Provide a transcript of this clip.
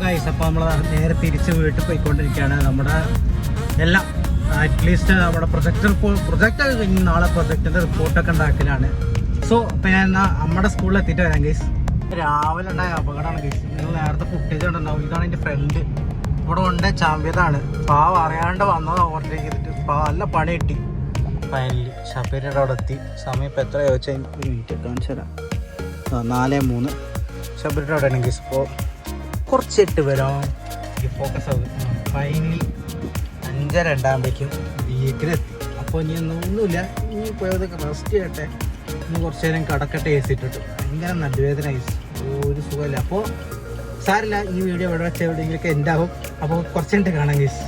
Guys, അപ്പോൾ നമ്മൾ നേരെ തിരിച്ച് വീട്ടിൽ പോയിക്കൊണ്ടിരിക്കുകയാണ്. നമ്മുടെ എല്ലാം അറ്റ്ലീസ്റ്റ് നമ്മുടെ പ്രൊജക്റ്റ് കഴിഞ്ഞ് നാളെ പ്രൊജക്റ്റിൻ്റെ റിപ്പോർട്ടൊക്കെ ഉണ്ടാക്കലാണ്. സോ അപ്പോൾ ഞാൻ എന്നാൽ നമ്മുടെ സ്കൂളിൽ എത്തിയിട്ട് വരാം ഗൈസ്. രാവിലെ ഉണ്ടായ അപകടമാണ് ഗൈസ്. നിങ്ങൾ നേരത്തെ ഫുട്ടേജ് കണ്ടുണ്ടാവും. ഇതാണ് എൻ്റെ ഫ്രണ്ട്. ഇവിടെ കൊണ്ട് ചാമ്പ്യതാണ്. പാവ അറിയാണ്ട് വന്നതാണ് ഓവർടേക്ക് ചെയ്തിട്ട്. നല്ല പണി കിട്ടി. ഫൈനലി ഷബീരയുടെ അവിടെ എത്തി. സമയം ഇപ്പോൾ എത്ര ചോദിച്ചാൽ ഒരു മിനിറ്റ് കാണിച്ചു തരാം. 4:03 ഷബീരയുടെ അവിടെ ആണെങ്കിൽ ഇപ്പോൾ കുറച്ചിട്ട് വരാം. ഈ ഫോക്കസ് ആവും. ഫൈനലി 5:02 ആകുമ്പോഴേക്കും വീട്ടിലെത്തി. അപ്പോൾ ഇനി ഒന്നുമില്ല, ഇനി പോയതൊക്കെ റെസ്റ്റ് ചെയ്യട്ടെ, ഇനി കുറച്ച് നേരം കടക്കട്ടെ. ഏസിട്ടിട്ട് ഭയങ്കര നടുവേദന, ഒരു സുഖമില്ല. അപ്പോൾ സാരില്ല, ഈ വീഡിയോ ഇവിടെ വെച്ച എവിടെയെങ്കിലൊക്കെ എൻ്റെ ആവും. അപ്പോൾ കുറച്ച് കഴിഞ്ഞിട്ട് കാണാം ഗൈസ്.